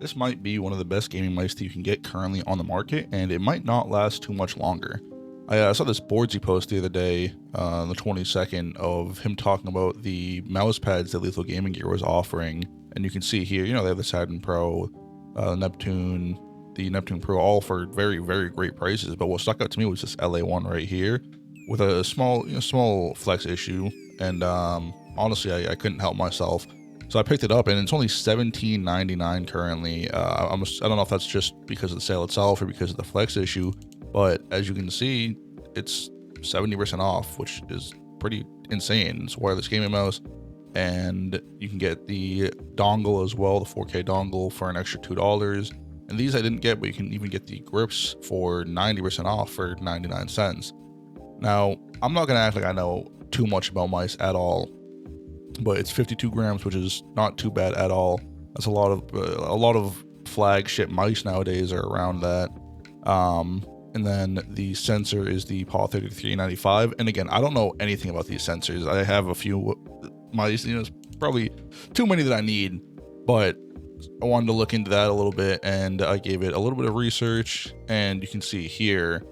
this might be one of the best gaming mice that you can get currently on the market, and it might not last too much longer. I saw this Boardsy post the other day, the 22nd, of him talking about the mouse pads that Lethal Gaming Gear was offering, and you can see here, they have the Saturn Pro, Neptune, the Neptune Pro, all for very, very great prices. But what stuck out to me was this LA-1 right here, with a small flex issue, and honestly, I couldn't help myself. So I picked it up, and it's only $17.99 currently. I don't know if that's just because of the sale itself or because of the flex issue, but as you can see, it's 70% off, which is pretty insane. It's a wireless gaming mouse, and you can get the dongle as well, the 4K dongle, for an extra $2. And these I didn't get, but you can even get the grips for 90% off for 99 cents. Now, I'm not gonna act like I know too much about mice at all, but it's 52 grams, which is not too bad at all. That's a lot of flagship mice nowadays are around that. And then the sensor is the PAW 3395. And again, I don't know anything about these sensors. I have a few mice, it's probably too many that I need, but I wanted to look into that a little bit, and I gave it a little bit of research. And you can see here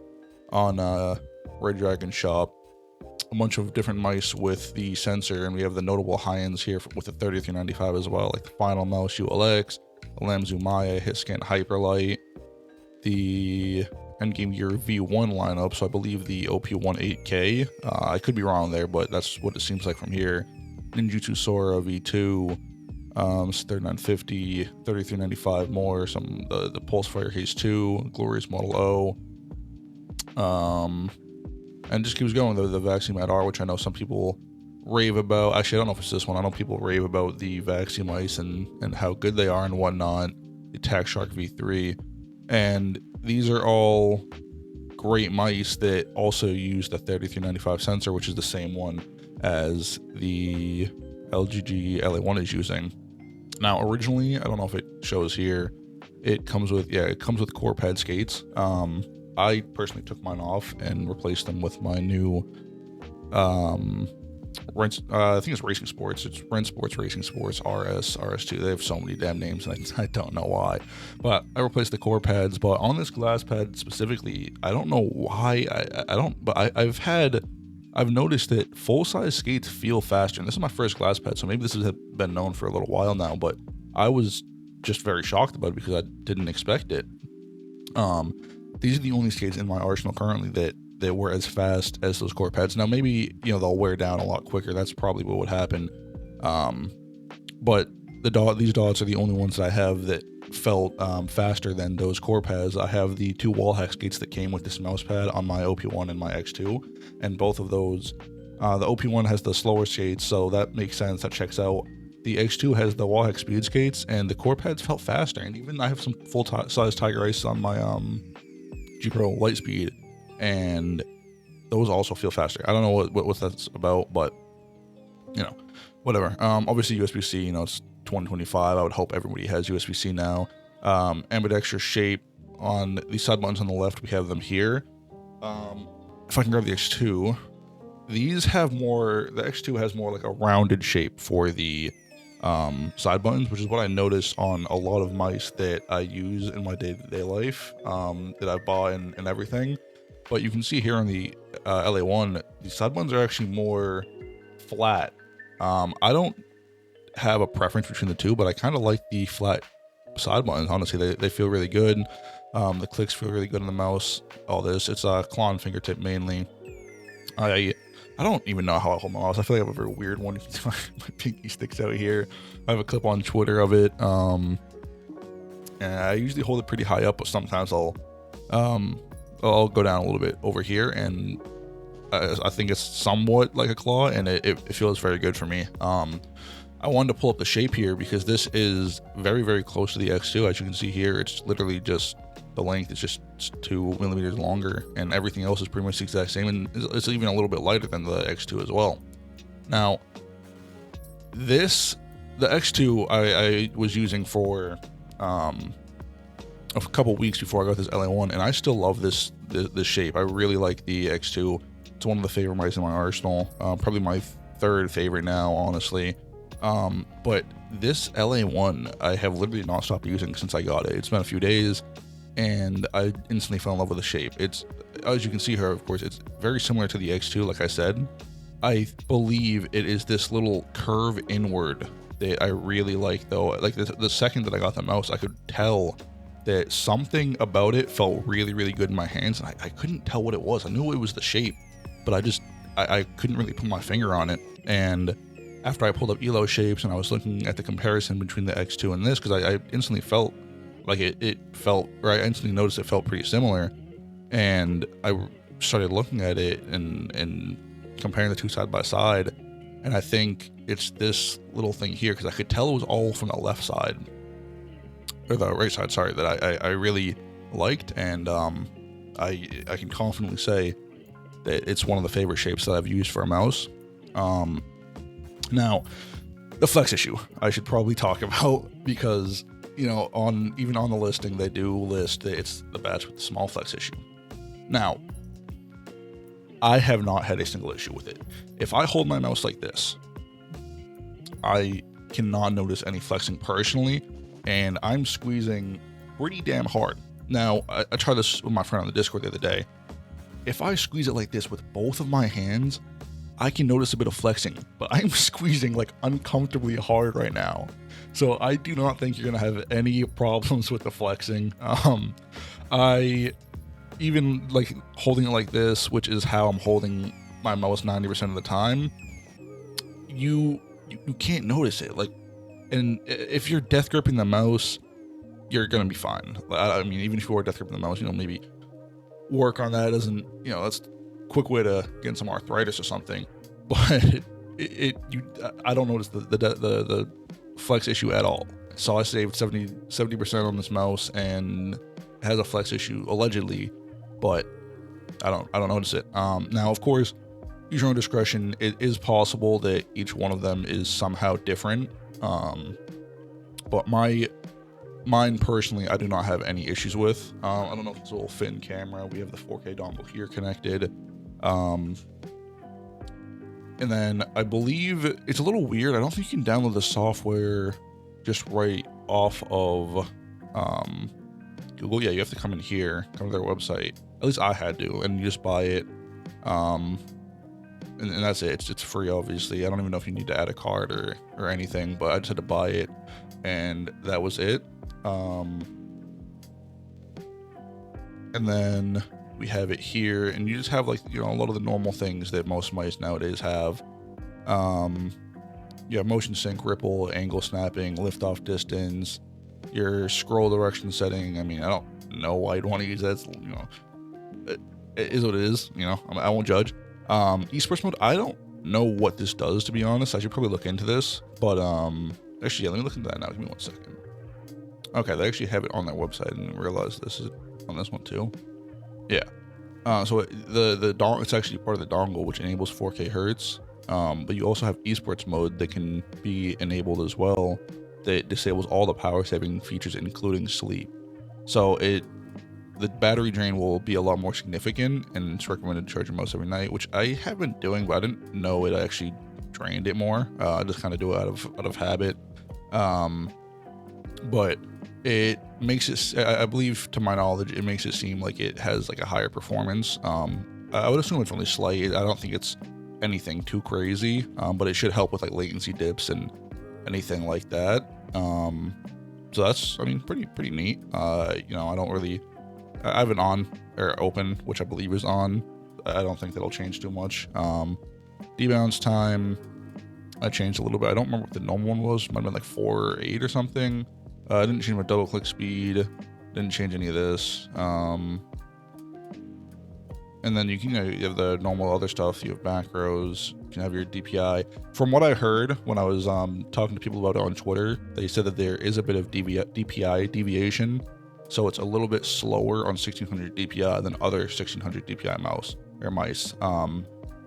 on Red Dragon Shop a bunch of different mice with the sensor, and we have the notable high-ends here with the 3395 as well, like the Final Mouse ULX, the Lamzu Maya, HitScan Hyperlight, the Endgame Gear V1 lineup, so I believe the OP18K. I could be wrong there, but that's what it seems like from here. Ninjutsu Sora V2, 3950, 3395 more, the Pulsefire Haze 2, Glorious Model O, and just keeps going. The Vaximat R, which I know some people rave about. Actually, I don't know if it's this one. I know people rave about the Vaxi mice and how good they are and whatnot. The Tac Shark V3, and these are all great mice that also use the 3395 sensor, which is the same one as the LGG LA-1 is using. Now, originally, I don't know if it shows here, it comes with core pad skates. I personally took mine off and replaced them with my new I think it's Racing Sports. It's Ren Sports Racing Sports RS, RS2. They have so many damn names, and I don't know why. But I replaced the core pads. But on this glass pad specifically, I don't know why. I've noticed that full-size skates feel faster. And this is my first glass pad, so maybe this has been known for a little while now. But I was just very shocked about it because I didn't expect it. These are the only skates in my arsenal currently that were as fast as those core pads. Now, maybe, they'll wear down a lot quicker. That's probably what would happen. But these dots are the only ones that I have that felt faster than those core pads. I have the two wall hack skates that came with this mouse pad on my OP1 and my X2. And both of those, the OP1 has the slower skates, so that makes sense. That checks out. The X2 has the wall hack speed skates, and the core pads felt faster. And even I have some full-size Tiger Ice on my G Pro Lightspeed, and those also feel faster. I don't know what that's about, but whatever. Obviously USB-C, it's 2025. I would hope everybody has USB-C now. Ambidextrous shape on the side buttons on the left. We have them here. If I can grab the X2, these have more. The X2 has more like a rounded shape for the side buttons, which is what I notice on a lot of mice that I use in my day-to-day life, that I bought and everything. But you can see here on the LA-1, the side buttons are actually more flat. I don't have a preference between the two, but I kind of like the flat side buttons. Honestly, they feel really good. The clicks feel really good on the mouse. All this, it's a claw and fingertip mainly. I don't even know how I hold my mouse. I feel like I have a very weird one. My pinky sticks out here. I have a clip on Twitter of it. And I usually hold it pretty high up, but sometimes I'll go down a little bit over here, and I think it's somewhat like a claw, and it feels very good for me. I wanted to pull up the shape here because this is very, very close to the X2. As you can see here, it's literally just the length is just 2 millimeters longer, and everything else is pretty much the exact same, and it's even a little bit lighter than the X2 as well. Now, the X2 I was using for a couple weeks before I got this LA-1, and I still love this shape. I really like the X2. It's one of the favorite mice in my arsenal. Probably my third favorite now, honestly. But this LA-1, I have literally not stopped using since I got it. It's been a few days, and I instantly fell in love with the shape. It's, as you can see here, of course, it's very similar to the X2, like I said. I believe it is this little curve inward that I really like, though. Like the second that I got the mouse, I could tell that something about it felt really, really good in my hands, and I couldn't tell what it was. I knew it was the shape, but I couldn't really put my finger on it. And after I pulled up Elo shapes and I was looking at the comparison between the X2 and this, because I instantly felt like it felt, or I instantly noticed it felt pretty similar, and I started looking at it and comparing the two side by side, and I think it's this little thing here, because I could tell it was all from the left side, or the right side, sorry, that I really liked, and I can confidently say that it's one of the favorite shapes that I've used for a mouse. Now, the flex issue I should probably talk about, because, you know, even on the listing, they do list that it's the badge with the small flex issue. Now, I have not had a single issue with it. If I hold my mouse like this, I cannot notice any flexing personally, and I'm squeezing pretty damn hard. Now, I tried this with my friend on the Discord the other day. If I squeeze it like this with both of my hands, I can notice a bit of flexing, but I'm squeezing like uncomfortably hard right now. So I do not think you're gonna have any problems with the flexing. I even like holding it like this, which is how I'm holding my mouse 90% of the time, you can't notice it. Like, and if you're death gripping the mouse, you're gonna be fine. I mean, even if you are death gripping the mouse, you know, maybe work on that. Doesn't, you know, that's a quick way to get some arthritis or something. But I don't notice the flex issue at all. So I saved 70% on this mouse, and it has a flex issue allegedly, but I don't notice it. Now, of course, use your own discretion. It is possible that each one of them is somehow different. But mine personally, I do not have any issues with. I don't know if this will fit in camera. We have the 4K dongle here connected. And then I believe it's a little weird. I don't think you can download the software just right off of Google. Yeah, you have to come in here, come to their website. At least I had to, and you just buy it. And that's it. It's free, obviously. I don't even know if you need to add a card or anything, but I just had to buy it, and that was it. And then we have it here, and you just have, like, you know, a lot of the normal things that most mice nowadays have. You have motion sync, ripple, angle snapping, lift off distance, your scroll direction setting. I mean, I don't know why you'd want to use that. It's, you know, it is what it is. You know, I won't judge. Esports mode, I don't know what this does, to be honest. I should probably look into this, but actually, yeah, let me look into that now. Give me 1 second. Okay, they actually have it on their website, and realize this is on this one too. Yeah. So the dongle, it's actually part of the dongle, which enables 4K hertz. But you also have esports mode that can be enabled as well, that disables all the power saving features, including sleep. So the battery drain will be a lot more significant, and it's recommended to charge your mouse every night, which I have been doing, but I didn't know it actually drained it more. I just kind of do it out of habit. But it makes it, I believe, to my knowledge, it makes it seem like it has like a higher performance. I would assume it's only slight. I don't think it's anything too crazy, but it should help with like latency dips and anything like that. So that's, I mean, pretty neat. You know, I have it on or open, which I believe is on. I don't think that'll change too much. Debounce time, I changed a little bit. I don't remember what the normal one was. Might have been like 4 or 8 or something. I didn't change my double click speed. Didn't change any of this. And then you have the normal other stuff. You have macros. You can have your DPI. From what I heard when I was talking to people about it on Twitter, they said that there is a bit of DPI deviation. So it's a little bit slower on 1600 DPI than other 1600 DPI mice.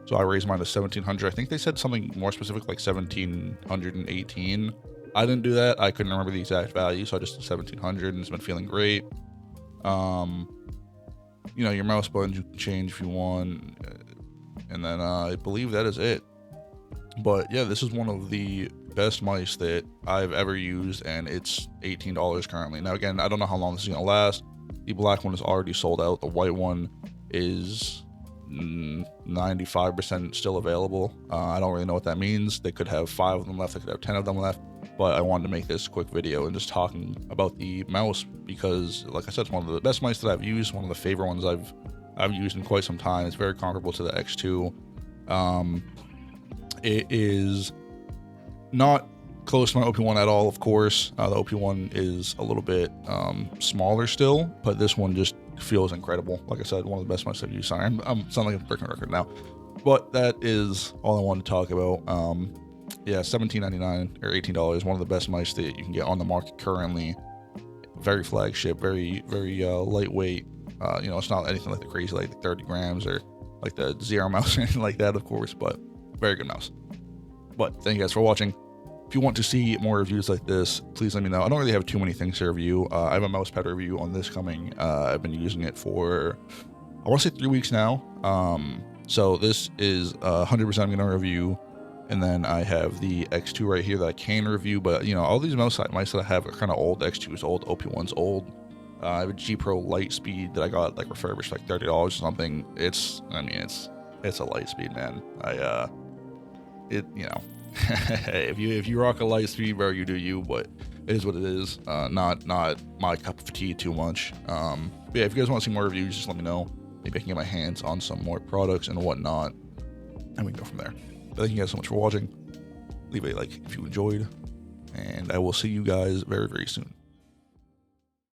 So I raised mine to 1700. I think they said something more specific, like 1718. I didn't do that. I couldn't remember the exact value, so I just did 1700, and it's been feeling great. You know, your mouse buttons you can change if you want, and then I believe that is it. But yeah, this is one of the best mice that I've ever used, and it's $18 currently. Now, again, I don't know how long this is going to last. The black one is already sold out. The white one is 95% still available. I don't really know what that means. They could have 5 of them left. They could have 10 of them left. But I wanted to make this quick video and just talking about the mouse because, like I said, it's one of the best mice that I've used. One of the favorite ones I've used in quite some time. It's very comparable to the X2. It is not close to my OP1 at all, of course. The OP1 is a little bit smaller still, but this one just feels incredible. Like I said, one of the best mice I've used. Sorry, I'm sounding like a broken record now. But that is all I wanted to talk about. Yeah, $17.99 or $18. One of the best mice that you can get on the market currently. Very flagship, very lightweight. It's not anything like the crazy, like the 30 grams or like the Zero mouse or anything like that, of course, but very good mouse. But thank you guys for watching. If you want to see more reviews like this, please let me know. I don't really have too many things to review. I have a mouse pad review on this coming. I've been using it for, I want to say 3 weeks now. So this is 100% I'm going to review. And then I have the X2 right here that I can review. But, all these mice that I have are kind of old. X2 is old. OP1's old. I have a G Pro Lightspeed that I got like refurbished like $30 or something. It's a Lightspeed, man. If you rock a Lightspeed, bro, you do you, but it is what it is. Not my cup of tea too much. But yeah, if you guys want to see more reviews, just let me know. Maybe I can get my hands on some more products and whatnot, and we can go from there. But thank you guys so much for watching. Leave a like if you enjoyed, and I will see you guys very, very soon.